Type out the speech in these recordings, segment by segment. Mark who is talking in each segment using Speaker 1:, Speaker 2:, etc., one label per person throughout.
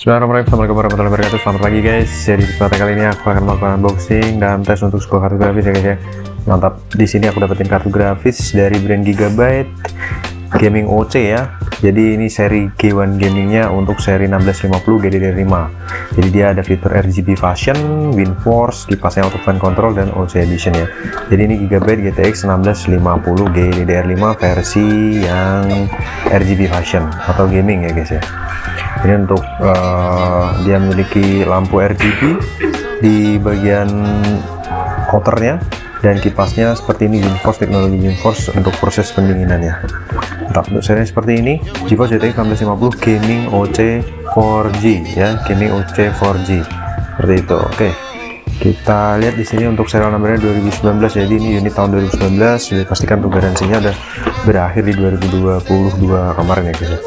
Speaker 1: Assalamualaikum warahmatullahi wabarakatuh. Selamat pagi guys. Jadi di kesempatan kali ini aku akan melakukan unboxing dan tes untuk sebuah kartu grafis ya guys ya. Mantap. Di sini aku dapetin kartu grafis dari brand Gigabyte Gaming OC ya. Jadi ini seri G1 Gamingnya untuk seri 1650 GDDR5. Jadi dia ada fitur RGB Fashion, WindForce, kipasnya auto fan control dan OC edition ya. Jadi ini Gigabyte GTX 1650 GDDR5 versi yang RGB Fashion atau gaming ya guys ya. Ini untuk dia memiliki lampu RGB di bagian outernya dan kipasnya seperti ini, WindForce, teknologi WindForce untuk proses pendinginannya. Mantap. Untuk seri seperti ini GeForce GTX 1650 Gaming OC 4G ya, Gaming OC 4G seperti itu. Oke, kita lihat di sini untuk serial numbernya 2019. Jadi ini unit tahun 2019, sudah pastikan untuk garansinya udah berakhir di 2022 kemarin ya guys.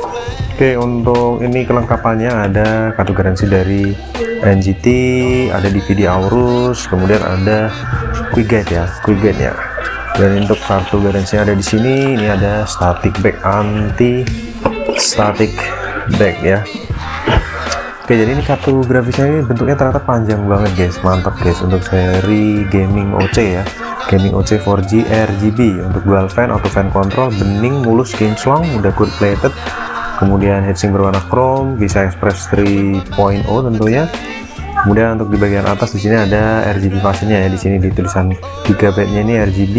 Speaker 1: Oke, untuk ini kelengkapannya ada kartu garansi dari NGT, ada DVD Aorus, kemudian ada Quick Guide ya, Quick Guide ya. Dan untuk kartu garansi ada di sini, ini ada static back, anti static back ya. Oke, jadi ini kartu grafisnya ini bentuknya ternyata panjang banget guys, mantap guys untuk seri Gaming OC ya. Gaming OC 4G RGB untuk dual fan, auto fan control, bening, mulus, kinclong, udah good plated. Kemudian heatsink berwarna chrome, bisa express 3.0 tentunya. Kemudian untuk di bagian atas di sini ada RGB fashionnya ya. Di sini di tulisan Gigabyte-nya ini RGB.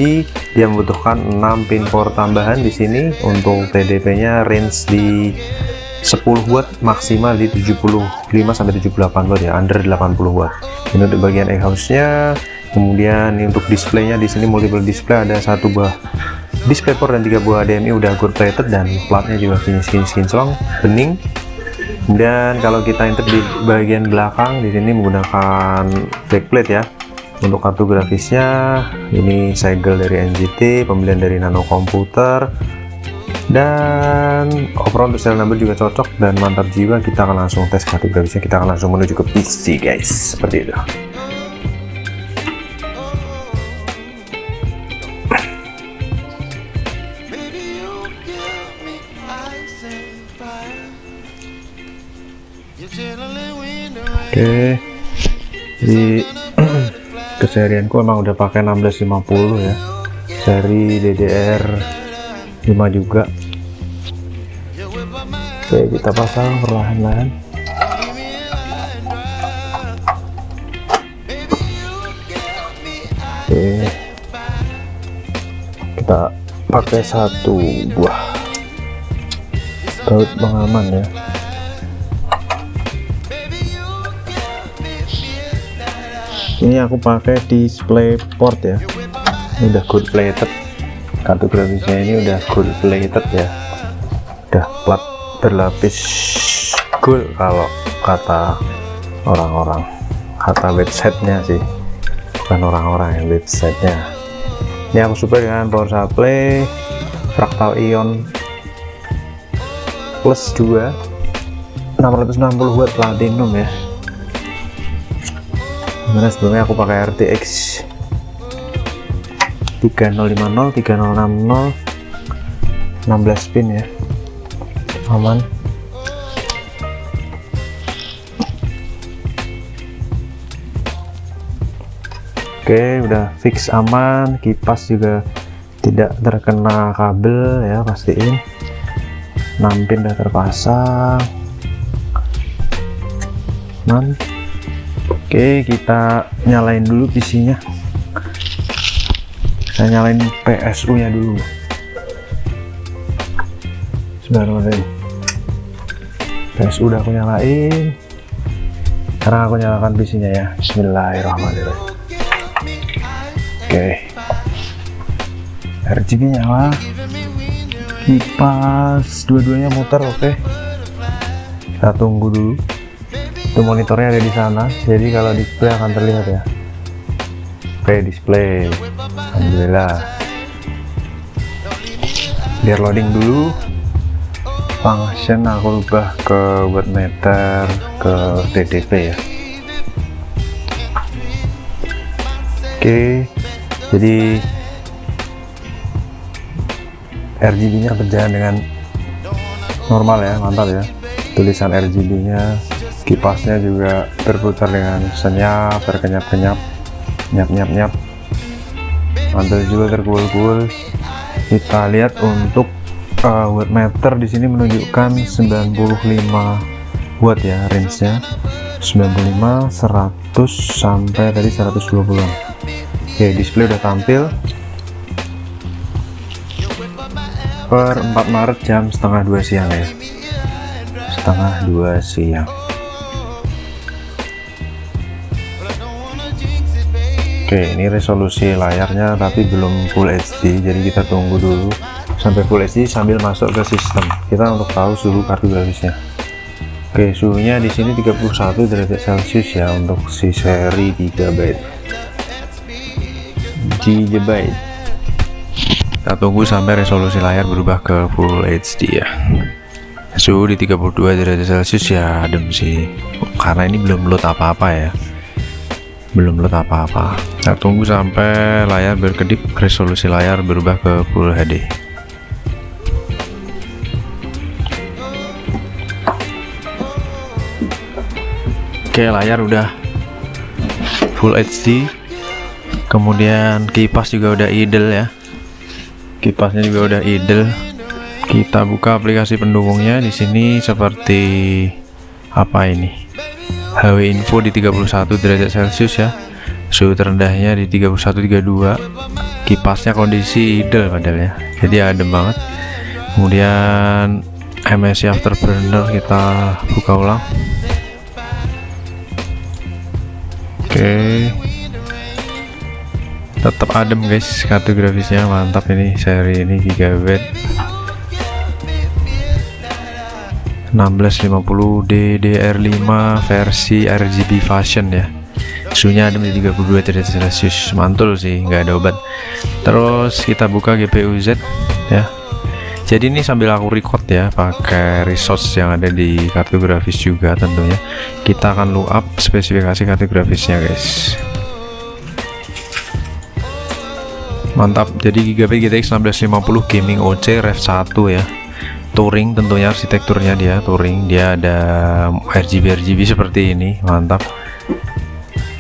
Speaker 1: Dia membutuhkan 6 pin power tambahan di sini. Untuk TDP-nya range di 10 watt, maksimal di 75 sampai 78 watt ya, under 80 watt. Ini untuk bagian exhaust-nya. Kemudian untuk display-nya di sini multiple display, ada satu buah DisplayPort dan 3 buah HDMI udah good plated dan platnya juga kinclong, bening. Kemudian kalau kita intip di bagian belakang di sini menggunakan backplate ya. Untuk kartu grafisnya ini segel dari NGT, pembelian dari Nano Komputer, dan overall untuk serial number juga cocok dan mantap jiwa. Kita akan langsung tes kartu grafisnya, kita akan langsung menuju ke PC guys, seperti itu. Oke, di keserianku emang udah pakai 1650 ya, seri DDR5 juga. Oke, kita pasang perlahan-lahan. Oke, kita pakai satu buah baut pengaman ya. Ini aku pakai DisplayPort ya, ini udah good plated, kartu grafisnya ini udah good plated ya, udah plat berlapis gold kalau kata orang-orang, kata websitenya sih, bukan orang-orang yang websitenya. Ini aku supply dengan power supply Fractal Ion plus 2 660 watt platinum ya. Dimana sebelumnya aku pakai RTX 3050, 3060, 16 pin ya, aman. Oke, udah fix aman, kipas juga tidak terkena kabel ya, pastiin 6 pin udah terpasang, aman. Oke, kita nyalain dulu PC-nya. Saya nyalain PSU nya dulu. Sebentar, PSU udah aku nyalain. Sekarang aku nyalakan PC-nya ya. Bismillahirrahmanirrahim. Oke, RGB nyala, kipas dua-duanya muter. Oke, kita tunggu dulu. Itu monitornya ada di sana, jadi kalau display akan terlihat ya. Oke, display, alhamdulillah. Biar loading dulu. Function aku ubah ke wattmeter, ke TDP ya. Oke, jadi RGB nya berjalan dengan normal ya, mantap ya. Tulisan RGB nya Kipasnya juga berputar dengan senyap, berkenyap-kenyap, nyap-nyap-nyap. Mantul juga terkuul-kuul. Kita lihat untuk watt meter di sini menunjukkan 95 watt ya, range-nya 95, 100 sampai tadi 120-an. Oke, display udah tampil. Per 4 Maret jam setengah 2 siang ya. Setengah 2 siang. Oke, ini resolusi layarnya tapi belum Full HD, jadi kita tunggu dulu sampai Full HD sambil masuk ke sistem kita untuk tahu suhu kartu grafisnya. Oke, suhunya di sini 31 derajat Celcius ya untuk si seri Gigabyte. Kita tunggu sampai resolusi layar berubah ke Full HD ya. Suhu di 32 derajat Celcius ya, adem sih karena ini belum load apa-apa ya. Kita tunggu sampai layar berkedip, resolusi layar berubah ke Full HD. Oke, layar udah Full HD. Kemudian kipas juga udah idle ya. Kipasnya juga udah idle. Kita buka aplikasi pendukungnya di sini seperti apa ini? HW Info di 31 derajat Celcius ya. Suhu terendahnya di 31-32. Kipasnya kondisi idle padahal ya. Jadi adem banget. Kemudian MSI Afterburner kita buka ulang. Oke. Tetap adem guys, kartu grafisnya mantap ini, seri ini Gigabyte 1650 DDR5 versi RGB Fashion ya. Suhunya adem di 32 derajat Celcius, mantul sih, nggak ada obat. Terus kita buka GPU Z ya. Jadi ini sambil aku record ya, pakai resource yang ada di kartu grafis juga tentunya. Kita akan look up spesifikasi kartu grafisnya guys. Mantap, jadi Gigabyte GTX 1650 Gaming OC Rev 1 ya. Touring tentunya, arsitekturnya dia touring, dia ada RGB seperti ini, mantap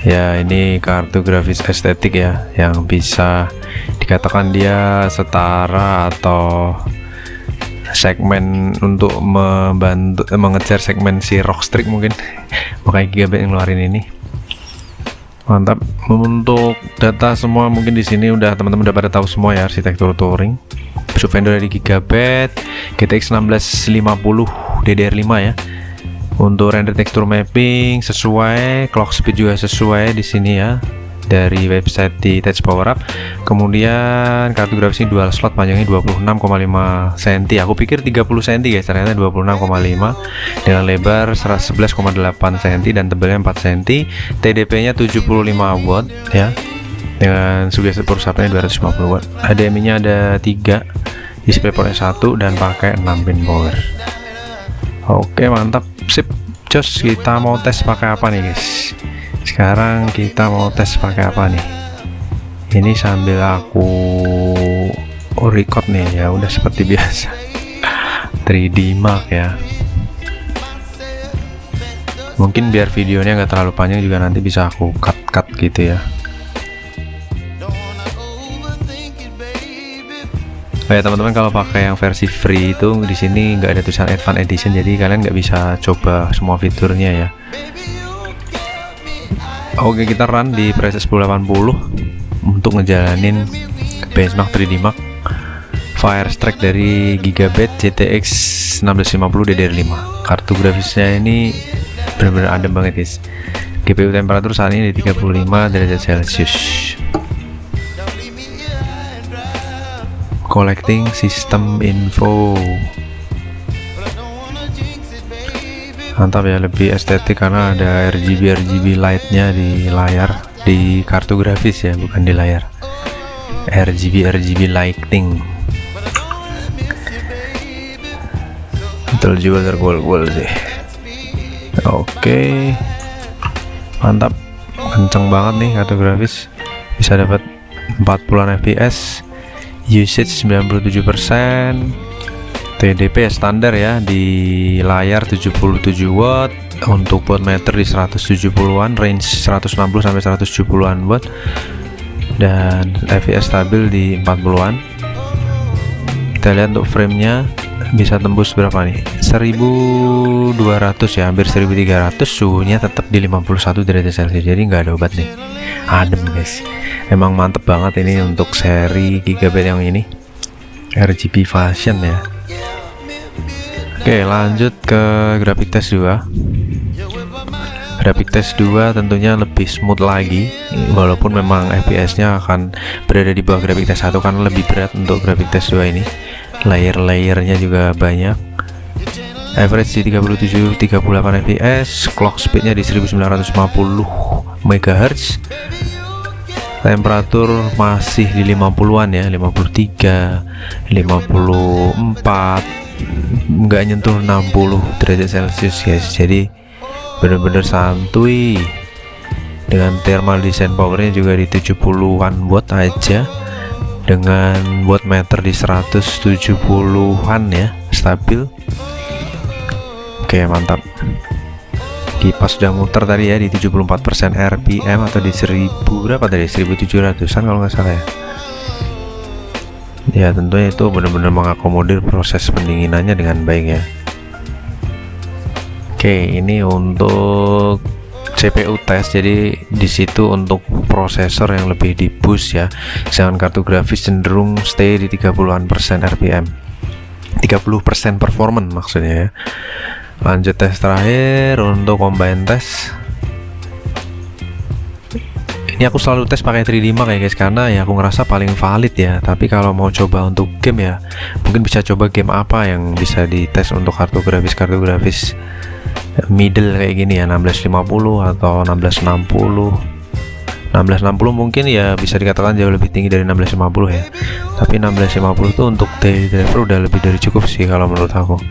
Speaker 1: ya. Ini kartu grafis estetik ya, yang bisa dikatakan dia setara atau segmen untuk membantu mengejar segmen si Rockstrix mungkin. Makanya Gigabyte ngeluarin ini, mantap. Untuk data semua mungkin di sini udah teman-teman udah pada tahu semua ya, arsitektur touring. Sub vendor dari Gigabyte GTX 1650 DDR5 ya. Untuk render tekstur mapping sesuai, clock speed juga sesuai di sini ya, dari website di Touch Power Up. Kemudian kartu grafis ini dual slot, panjangnya 26,5 cm. Aku pikir 30 cm guys, ternyata 26,5 dengan lebar 11,8 cm dan tebalnya 4 cm. TDP-nya 75 watt ya, dengan sugesti perusahaannya 250 watt. HDMI-nya ada 3, DisplayPort 1 dan pakai 6 pin power. Oke, mantap, sip, jos. Kita mau tes pakai apa nih guys? Sekarang kita mau tes pakai apa nih? Ini sambil aku record nih ya, udah seperti biasa 3D Mark ya. Mungkin biar videonya nggak terlalu panjang juga nanti bisa aku cut gitu ya. Oh ya teman-teman, kalau pakai yang versi free itu di sini nggak ada tulisan Advanced Edition, jadi kalian nggak bisa coba semua fiturnya ya. Oke, kita run di preset 1080 untuk ngejalanin benchmark 3D Mark Firestrike dari Gigabyte GTX 1650 DDR5. Kartu grafisnya ini benar-benar adem banget guys. GPU temperatur saat ini di 35 derajat Celcius. Collecting system info, mantap ya, lebih estetik karena ada RGB lightnya di layar, di kartu grafis ya, bukan di layar. RGB lighting, betul juga, tergol-gol sih. Oke, mantap, kenceng banget nih kartu grafis, bisa dapat 40 fps, usage 97%, TDP standar ya, di layar 77 watt, untuk watt meter di 170-an, range 160 sampai 170-an watt, dan fps stabil di 40-an. Kita lihat untuk framenya bisa tembus berapa nih, 1200 ya, hampir 1300. Suhunya tetap di 51 derajat celcius, jadi nggak ada obat nih, adem guys. Emang mantep banget ini untuk seri Gigabyte yang ini, RGB Fusion ya. Oke, lanjut ke graphic test 2. Graphic test 2 tentunya lebih smooth lagi, walaupun memang FPS nya akan berada di bawah graphic test 1 karena lebih berat untuk graphic test 2 ini. Layer-layernya juga banyak. Average di 37-38 fps, clock speednya di 1950 MHz, temperatur masih di 50-an ya, 53, 54, nggak nyentuh 60 derajat celcius guys. Jadi bener-bener santuy. Dengan thermal design powernya juga di 70-an watt aja, dengan watt meter di 170-an ya, stabil. Oke, mantap. Kipas sudah muter tadi ya di 74% RPM atau di 1000 berapa tadi, 1700-an kalau nggak salah ya. Ya tentunya itu benar-benar mengakomodir proses pendinginannya dengan baik ya. Oke, ini untuk CPU test. Jadi di situ untuk prosesor yang lebih di boost ya, sedangkan kartu grafis cenderung stay di 30-an persen RPM, 30% performance maksudnya ya. Lanjut tes terakhir untuk combine test. Ini aku selalu tes pakai 3D Mark ya guys, karena ya aku ngerasa paling valid ya. Tapi kalau mau coba untuk game ya, mungkin bisa coba game apa yang bisa dites untuk kartu grafis middle kayak gini ya, 1650 atau 1660. 1660 mungkin ya bisa dikatakan jauh lebih tinggi dari 1650 ya. Tapi 1650 itu untuk daily driver udah lebih dari cukup sih kalau menurut aku.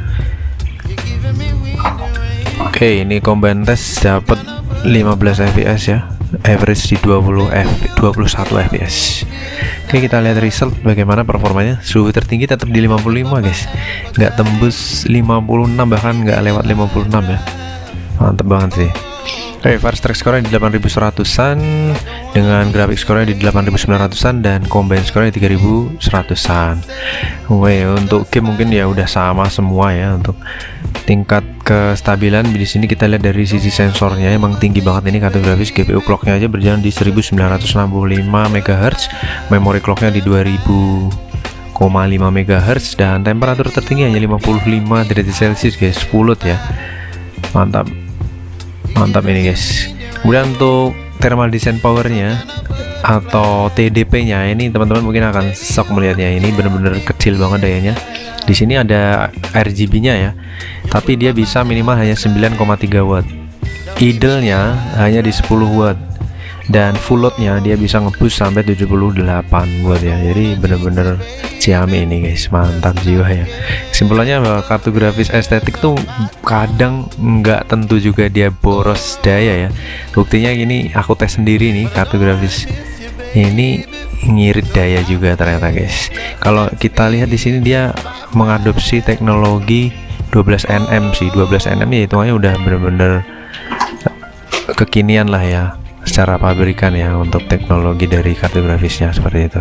Speaker 1: Oke, ini combine test dapat 15 fps ya, average di 21 fps. Oke, kita lihat result bagaimana performanya. Suhu tertinggi tetap di 55 guys, nggak tembus 56, bahkan nggak lewat 56 ya. Mantep banget sih. Oke, First Strike score di 8100-an, dengan graphic score di 8900-an, dan combine score di 3100-an. Oke, untuk game mungkin ya udah sama semua ya. Untuk tingkat kestabilan di sini kita lihat dari sisi sensornya emang tinggi banget ini kartu grafis. GPU clocknya aja berjalan di 1965 MHz, memory clocknya di 2000,5 MHz, dan temperatur tertinggi hanya 55 derajat celcius guys, full load ya. Mantap ini guys. Kemudian untuk thermal design powernya atau TDP nya ini teman-teman mungkin akan shock melihatnya, ini bener-bener kecil banget dayanya. Di sini ada RGB nya ya, tapi dia bisa minimal hanya 9,3 watt, idle-nya hanya di 10 watt, dan full load-nya dia bisa ngeboost sampai 78 watt ya. Jadi bener-bener ciami ini guys, mantap jiwa ya. Kesimpulannya bahwa kartu grafis estetik tuh kadang nggak tentu juga dia boros daya ya. Buktinya gini, aku tes sendiri nih, kartu grafis ini ngirit daya juga ternyata guys. Kalau kita lihat di sini dia mengadopsi teknologi 12 nm sih. 12 nm ya hitungannya udah bener-bener kekinian lah ya secara pabrikan ya untuk teknologi dari kartu grafisnya seperti itu.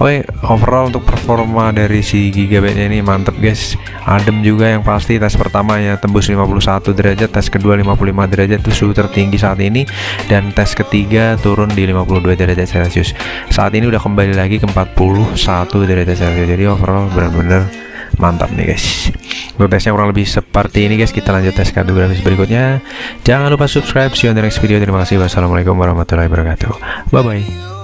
Speaker 1: Oke, overall untuk performa dari si Gigabyte nya ini mantep guys, adem juga yang pasti. Tes pertama ya tembus 51 derajat, tes kedua 55 derajat, itu suhu tertinggi saat ini, dan tes ketiga turun di 52 derajat celcius. Saat ini udah kembali lagi ke 41 derajat celcius. Jadi overall benar-benar mantap nih guys. Untuk tesnya kurang lebih seperti ini guys. Kita lanjut tes kartu grafis berikutnya. Jangan lupa subscribe. See you on the next video. Terima kasih. Wassalamualaikum warahmatullahi wabarakatuh. Bye bye.